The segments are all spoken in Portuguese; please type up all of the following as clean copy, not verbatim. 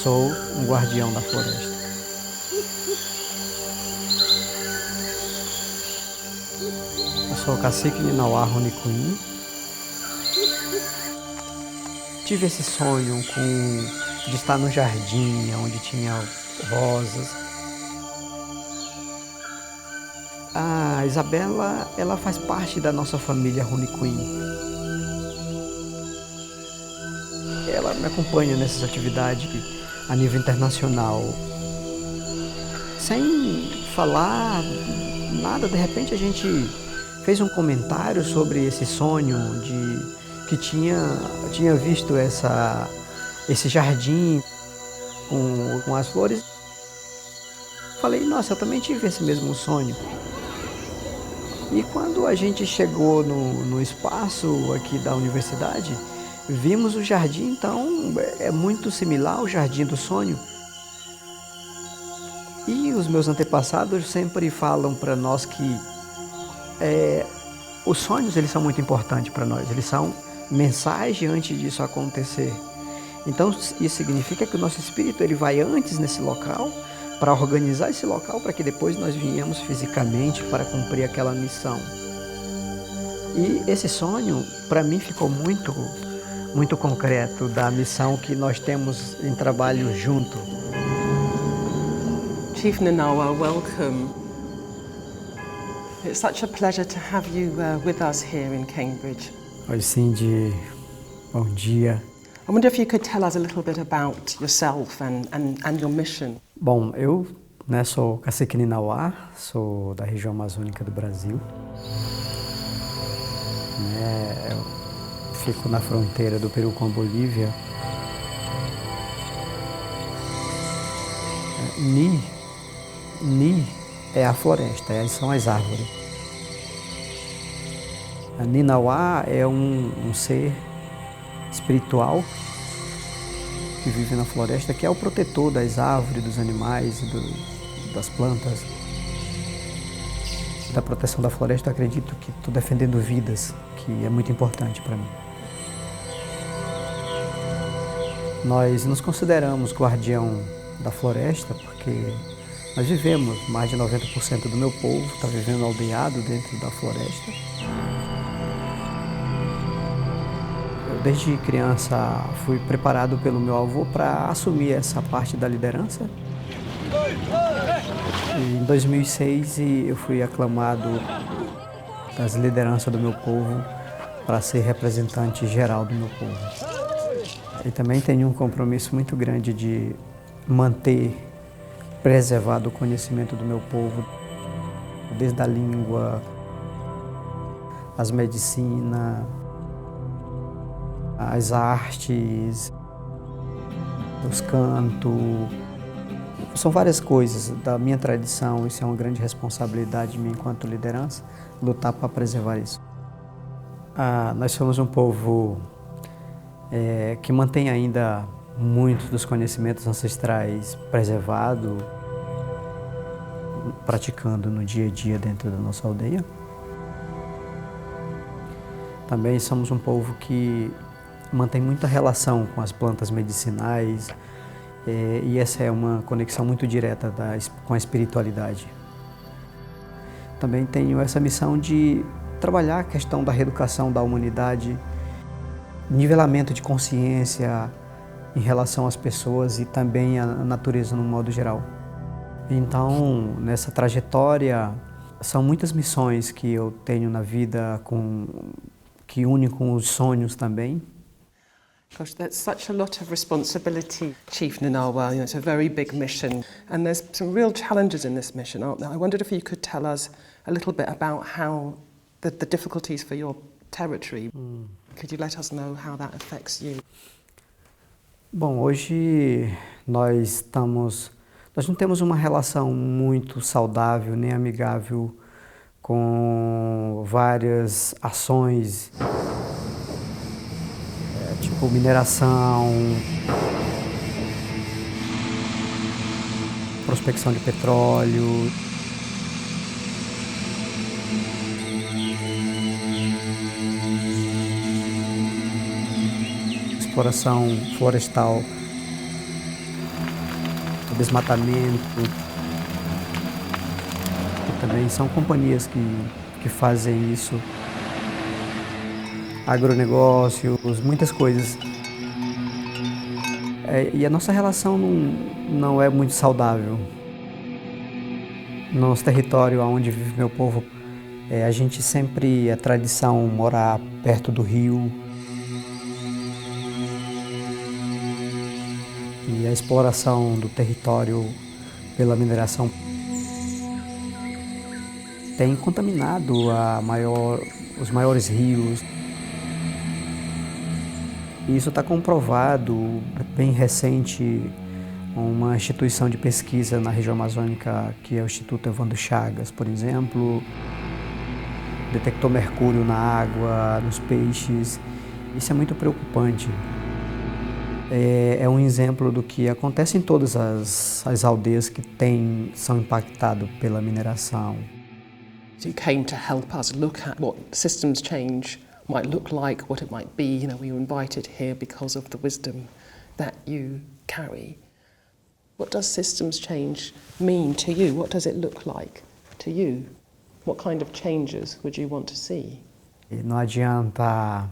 Sou um guardião da floresta. Eu sou o cacique Ninauá Ronicuim. Tive esse sonho de estar no jardim, onde tinha rosas. A Isabela, ela faz parte da nossa família Ronicuim. Ela me acompanha nessas atividades a nível internacional. Sem falar nada, de repente a gente fez um comentário sobre esse sonho que tinha visto esse jardim com as flores. Falei, nossa, eu também tive esse mesmo sonho. E quando a gente chegou no espaço aqui da universidade, vimos o jardim, então é muito similar ao jardim do sonho. E os meus antepassados sempre falam para nós que os sonhos eles são muito importantes para nós, eles são mensagem antes disso acontecer. Então isso significa que o nosso espírito ele vai antes nesse local para organizar esse local para que depois nós venhamos fisicamente para cumprir aquela missão. E esse sonho para mim ficou muito concreto da missão que nós temos em trabalho junto. Chief Ninauá, welcome. It's such a pleasure to have you with us here in Cambridge. Oi, Cindy. Bom dia. I wonder if you could tell us a little bit about yourself and your mission. Bom, eu sou o cacique Ninauá, sou da região amazônica do Brasil. Eu fico na fronteira do Peru com a Bolívia. Ni é a floresta, são as árvores. A Ninauá é um ser espiritual que vive na floresta, que é o protetor das árvores, dos animais, das plantas. Da proteção da floresta, eu acredito que estou defendendo vidas, que é muito importante para mim. Nós nos consideramos guardião da floresta porque nós vivemos, mais de 90% do meu povo está vivendo aldeado dentro da floresta. Eu, desde criança, fui preparado pelo meu avô para assumir essa parte da liderança. E em 2006 eu fui aclamado das lideranças do meu povo para ser representante geral do meu povo. E também tenho um compromisso muito grande de manter preservado o conhecimento do meu povo, desde a língua, as medicinas, as artes, os cantos. São várias coisas da minha tradição, isso é uma grande responsabilidade minha enquanto liderança, lutar para preservar isso. Nós somos um povo que mantém ainda muitos dos conhecimentos ancestrais preservados, praticando no dia a dia dentro da nossa aldeia. Também somos um povo que mantém muita relação com as plantas medicinais, e essa é uma conexão muito direta com a espiritualidade. Também tenho essa missão de trabalhar a questão da reeducação da humanidade, nivelamento de consciência em relação às pessoas e também à natureza no modo geral. Então, nessa trajetória, são muitas missões que eu tenho na vida que unem com os sonhos também. Gosh, that's such a lot of responsibility, Chief Ninauá. It's a very big mission, and there's some real challenges in this mission, aren't there? I wondered if you could tell us a little bit about how the difficulties for your territory. Could you let us know how that affects you? Bom, hoje nós não temos uma relação muito saudável nem amigável com várias ações, tipo mineração, prospecção de petróleo. Exploração florestal. desmatamento. E também são companhias que fazem isso. Agronegócios, muitas coisas. E a nossa relação não é muito saudável. No nosso território, onde vive meu povo, a gente sempre é tradição morar perto do rio. E a exploração do território pela mineração tem contaminado os maiores rios. E isso está comprovado, bem recente, uma instituição de pesquisa na região amazônica, que é o Instituto Evandro Chagas, por exemplo, detectou mercúrio na água, nos peixes. Isso é muito preocupante. É um exemplo do que acontece em todas as aldeias que são impactadas pela mineração. You came to help us look at what systems change might look like, what it might be. We were invited here because of the wisdom that you carry. What does systems change mean to you? What does it look like to you? What kind of changes would you want to see? Não adianta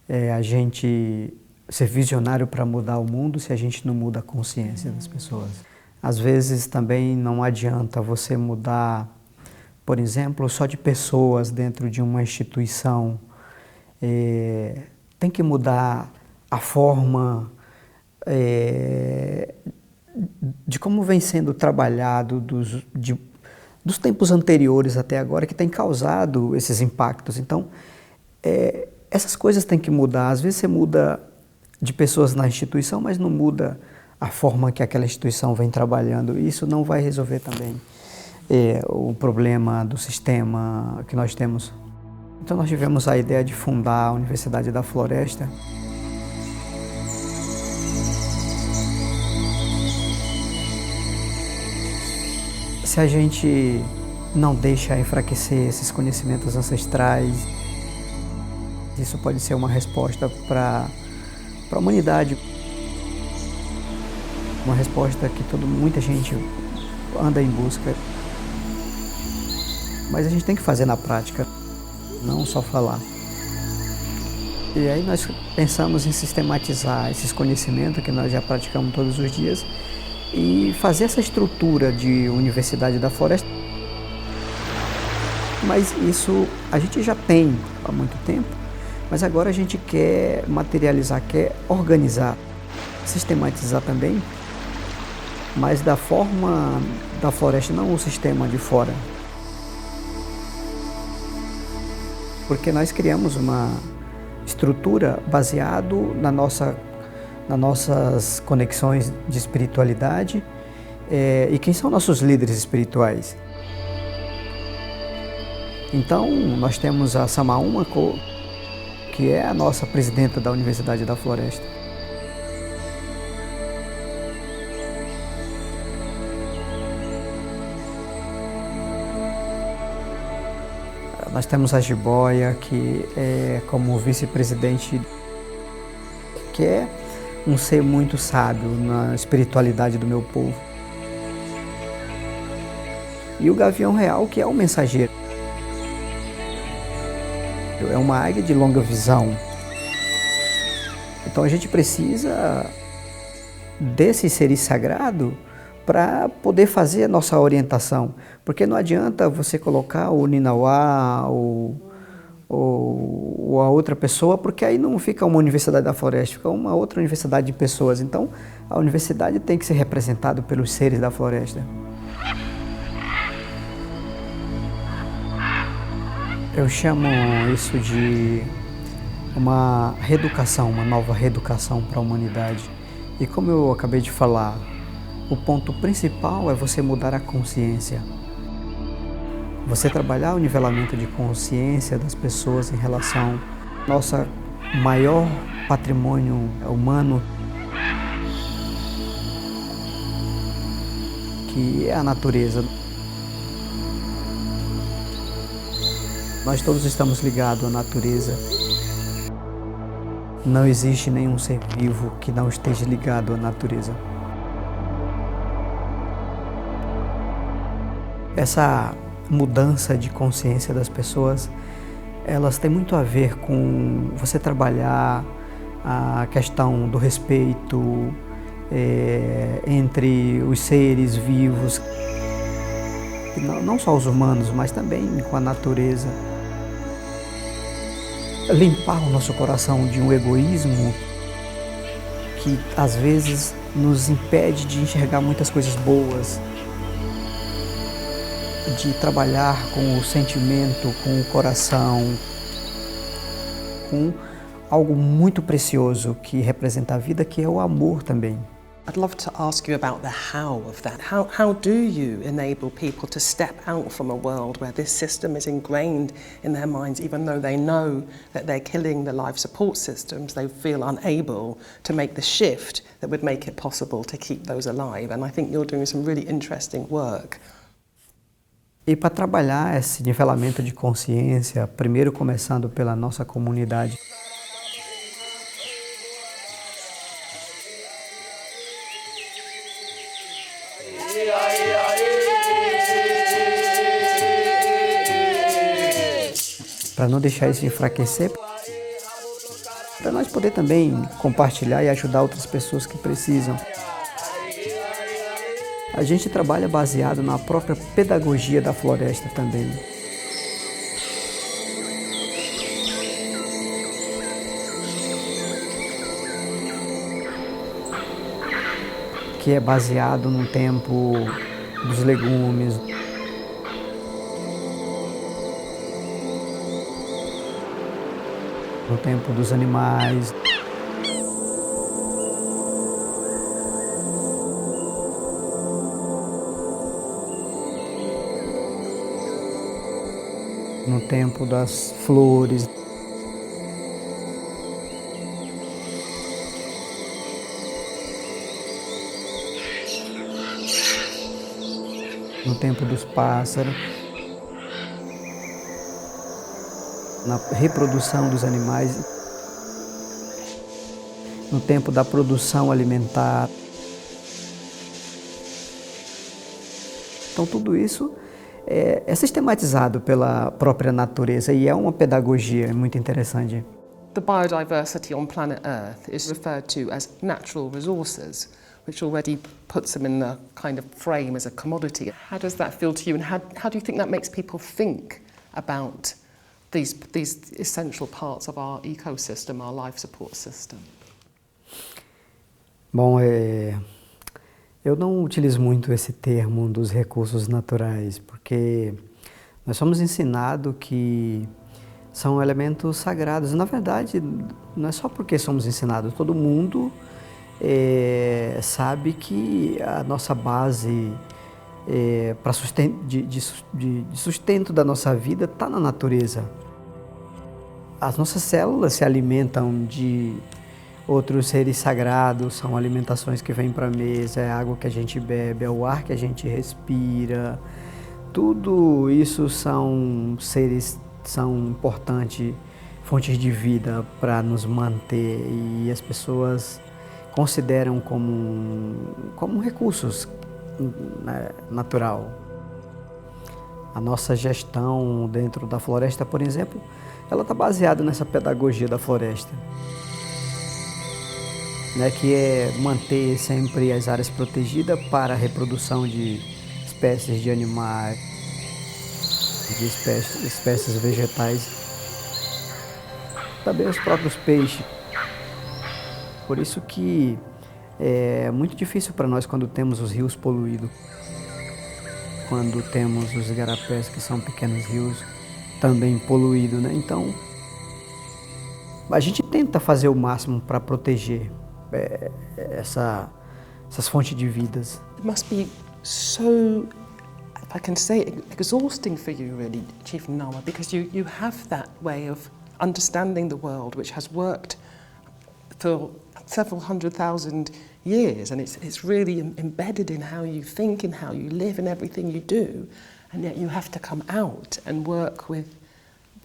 a gente ser visionário para mudar o mundo se a gente não muda a consciência das pessoas. Às vezes também não adianta você mudar, por exemplo, só de pessoas dentro de uma instituição. Tem que mudar a forma de como vem sendo trabalhado dos tempos anteriores até agora, que tem causado esses impactos. Então, essas coisas têm que mudar. Às vezes você muda de pessoas na instituição, mas não muda a forma que aquela instituição vem trabalhando. Isso não vai resolver também o problema do sistema que nós temos. Então nós tivemos a ideia de fundar a Universidade da Floresta. Se a gente não deixa enfraquecer esses conhecimentos ancestrais, isso pode ser uma resposta para a humanidade. Uma resposta que muita gente anda em busca. Mas a gente tem que fazer na prática, não só falar. E aí nós pensamos em sistematizar esses conhecimentos que nós já praticamos todos os dias e fazer essa estrutura de Universidade da Floresta. Mas isso a gente já tem há muito tempo, mas agora a gente quer materializar, quer organizar, sistematizar também, mas da forma da floresta, não o sistema de fora. Porque nós criamos uma estrutura baseado nas nossas conexões de espiritualidade e quem são nossos líderes espirituais. Então, nós temos a Samaúma, que é a nossa presidenta da Universidade da Floresta. Nós temos a Jiboia, que é como vice-presidente, que é um ser muito sábio na espiritualidade do meu povo. E o Gavião Real, que é o mensageiro. É uma águia de longa visão. Então a gente precisa desse ser sagrado para poder fazer a nossa orientação. Porque não adianta você colocar o Ninauá ou a outra pessoa, porque aí não fica uma Universidade da Floresta, fica uma outra universidade de pessoas. Então a universidade tem que ser representada pelos seres da floresta. Eu chamo isso de uma reeducação, uma nova reeducação para a humanidade. E como eu acabei de falar, o ponto principal é você mudar a consciência. Você trabalhar o nivelamento de consciência das pessoas em relação ao nosso maior patrimônio humano, que é a natureza. Nós todos estamos ligados à natureza. Não existe nenhum ser vivo que não esteja ligado à natureza. Essa mudança de consciência das pessoas, elas têm muito a ver com você trabalhar a questão do respeito entre os seres vivos, não só os humanos, mas também com a natureza. Limpar o nosso coração de um egoísmo que às vezes nos impede de enxergar muitas coisas boas, de trabalhar com o sentimento, com o coração, com algo muito precioso que representa a vida, que é o amor também. I'd love to ask you about the how of that. How do you enable people to step out from a world where this system is ingrained in their minds, even though they know that they're killing the life support systems, they feel unable to make the shift that would make it possible to keep those alive. And I think you're doing some really interesting work. E para trabalhar esse nivelamento de consciência, primeiro começando pela nossa comunidade, para não deixar isso enfraquecer, para nós poder também compartilhar e ajudar outras pessoas que precisam. A gente trabalha baseado na própria pedagogia da floresta também. Que é baseado no tempo dos legumes, no tempo dos animais. No tempo das flores. No tempo dos pássaros. Na reprodução dos animais. No tempo da produção alimentar. Então tudo isso é sistematizado pela própria natureza e é uma pedagogia muito interessante. The biodiversity on planet Earth is referred to as natural resources, which already puts them in the kind of frame as a commodity. How does that feel to you, and how do you think that makes people think about these essential parts of our ecosystem, our life support system? Bom, eu não utilizo muito esse termo dos recursos naturais, porque nós somos ensinados que são elementos sagrados. Na verdade, não é só porque somos ensinados, todo mundo sabe que a nossa base para sustento da nossa vida está na natureza. As nossas células se alimentam de outros seres sagrados, são alimentações que vêm para a mesa, é a água que a gente bebe, é o ar que a gente respira. Tudo isso são seres, são importantes fontes de vida para nos manter, e as pessoas consideram como recursos natural. A nossa gestão dentro da floresta, por exemplo, ela está baseada nessa pedagogia da floresta, né, que é manter sempre as áreas protegidas para a reprodução de espécies de animais, de espécies vegetais, também os próprios peixes. Por isso que é muito difícil para nós quando temos os rios poluídos, quando temos os igarapés, que são pequenos rios, também poluídos, né? Então, a gente tenta fazer o máximo para proteger essas fontes de vidas. It must be so, if I can say it, exhausting for you really, Chief Nanawa, because you have that way of understanding the world which has worked for several 100,000 years, and it's really embedded in how you think, in how you live, in everything you do, and yet you have to come out and work with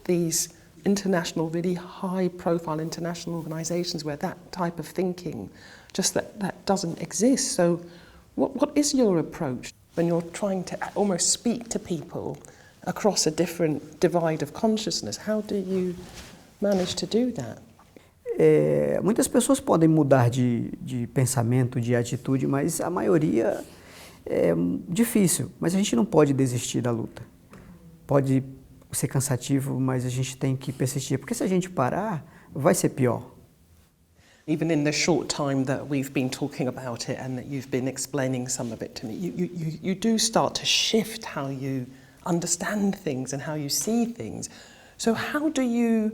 these international, really high-profile international organisations where that type of thinking, just that doesn't exist. So what is your approach? when you're trying to almost speak to people across a different divide of consciousness? How do you manage to do that? Muitas pessoas podem mudar de pensamento, de atitude, mas a maioria é difícil. Mas a gente não pode desistir da luta. Pode ser cansativo, mas a gente tem que persistir, porque se a gente parar, vai ser pior. Even in the short time that we've been talking about it and that you've been explaining some of it to me, you do start to shift how you understand things and how you see things. So how do you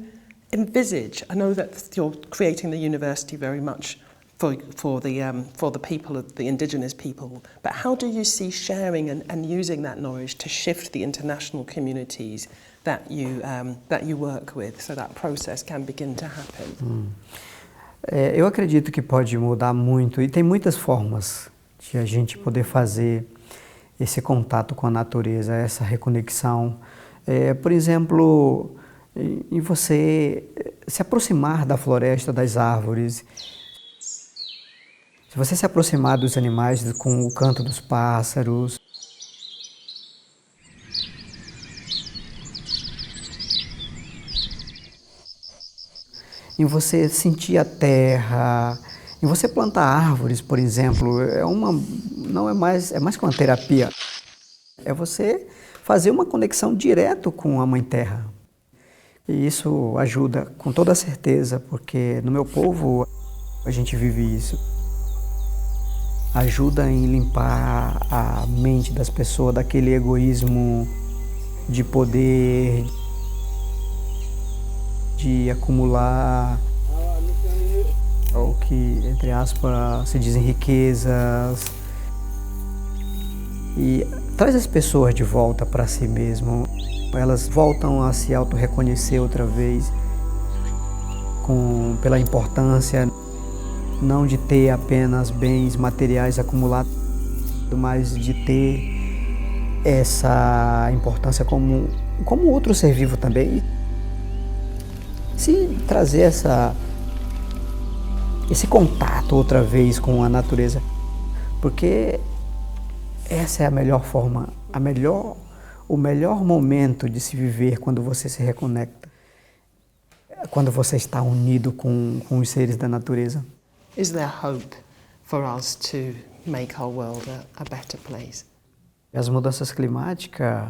envisage? I know that you're creating the university very much for the people, the indigenous people, but how do you see sharing and using that knowledge to shift the international communities that you work with, so that process can begin to happen? Eu acredito que pode mudar muito e tem muitas formas de a gente poder fazer esse contato com a natureza, essa reconexão. Por exemplo, em você se aproximar da floresta, das árvores, se você se aproximar dos animais com o canto dos pássaros, em você sentir a terra, em você plantar árvores, por exemplo, é mais que uma terapia, é você fazer uma conexão direto com a Mãe Terra. E isso ajuda com toda certeza, porque no meu povo a gente vive isso. Ajuda em limpar a mente das pessoas daquele egoísmo de poder, de acumular o que, entre aspas, se dizem riquezas. E traz as pessoas de volta para si mesmo. Elas voltam a se auto-reconhecer outra vez pela importância não de ter apenas bens materiais acumulados, mas de ter essa importância como outro ser vivo também. Se trazer esse contato outra vez com a natureza, porque essa é a melhor forma, o melhor momento de se viver quando você se reconecta, quando você está unido com os seres da natureza. Is there hope for us to make our world a better place? As mudanças climáticas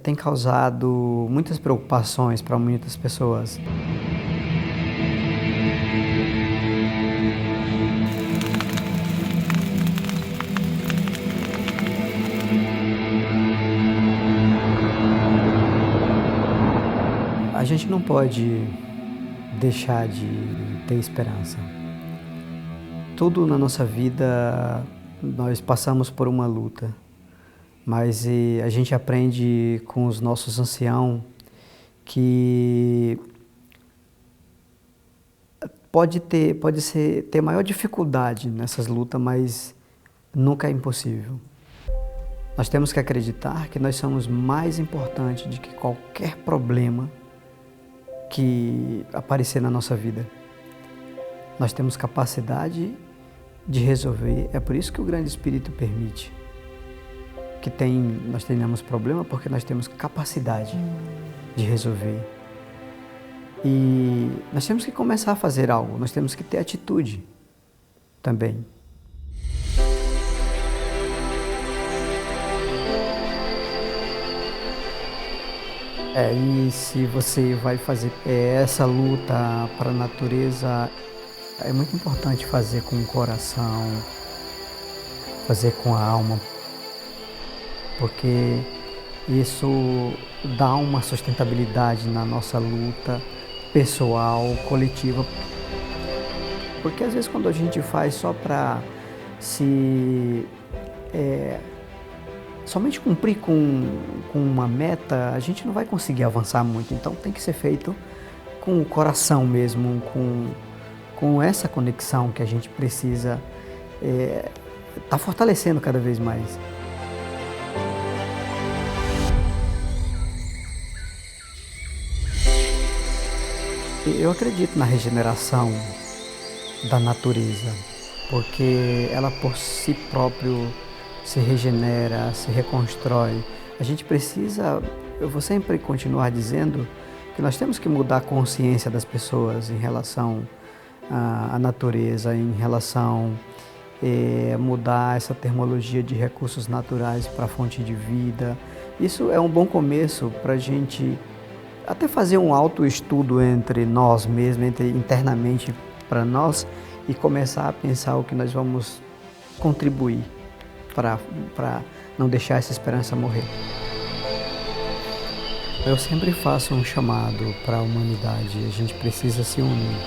têm causado muitas preocupações para muitas pessoas. A gente não pode deixar de ter esperança. Tudo na nossa vida, nós passamos por uma luta, mas a gente aprende com os nossos anciãos que pode ter maior dificuldade nessas lutas, mas nunca é impossível. Nós temos que acreditar que nós somos mais importantes do que qualquer problema que aparecer na nossa vida. Nós temos capacidade de resolver. É por isso que o Grande Espírito permite que nós tenhamos problema, porque nós temos capacidade de resolver. E nós temos que começar a fazer algo, nós temos que ter atitude também. E se você vai fazer essa luta para a natureza, é muito importante fazer com o coração, fazer com a alma, porque isso dá uma sustentabilidade na nossa luta pessoal, coletiva. Porque às vezes quando a gente faz só para somente cumprir com uma meta, a gente não vai conseguir avançar muito. Então tem que ser feito com o coração mesmo, com essa conexão que a gente precisa tá fortalecendo cada vez mais. Eu acredito na regeneração da natureza, porque ela por si própria se regenera, se reconstrói. A gente precisa, eu vou sempre continuar dizendo que nós temos que mudar a consciência das pessoas em relação à natureza, em relação a mudar essa terminologia de recursos naturais para a fonte de vida. Isso é um bom começo para a gente até fazer um autoestudo entre nós mesmos, internamente para nós, e começar a pensar o que nós vamos contribuir para não deixar essa esperança morrer. Eu sempre faço um chamado para a humanidade, a gente precisa se unir.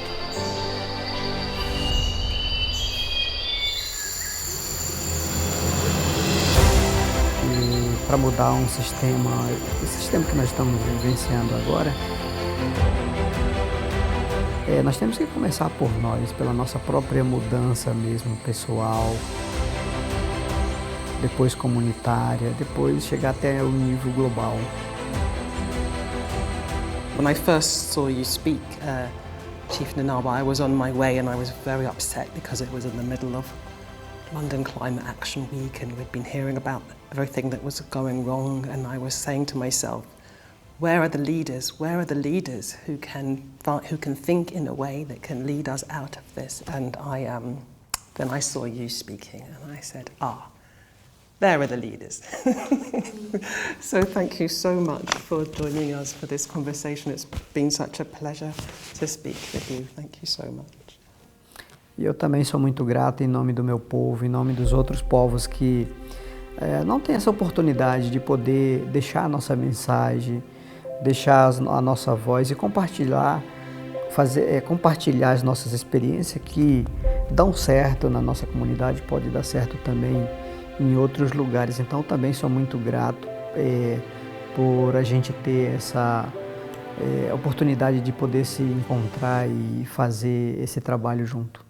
E para mudar um sistema, esse sistema que nós estamos vivenciando agora, nós temos que começar por nós, pela nossa própria mudança mesmo, pessoal, depois comunitária, depois chegar até o nível global. When I first saw you speak, Chief Nanawa, I was on my way and I was very upset because it was in the middle of London Climate Action Week and we'd been hearing about everything that was going wrong, and I was saying to myself, where are the leaders? Where are the leaders who can think in a way that can lead us out of this? And then I saw you speaking and I said, there are the leaders. So thank you so much for joining us for this conversation. It's been such a pleasure to speak with you. Thank you so much. E eu também sou muito grato em nome do meu povo, em nome dos outros povos que não têm essa oportunidade de poder deixar a nossa mensagem, deixar a nossa voz e compartilhar as nossas experiências que dão certo na nossa comunidade, pode dar certo também em outros lugares. Então também sou muito grato por a gente ter essa oportunidade de poder se encontrar e fazer esse trabalho junto.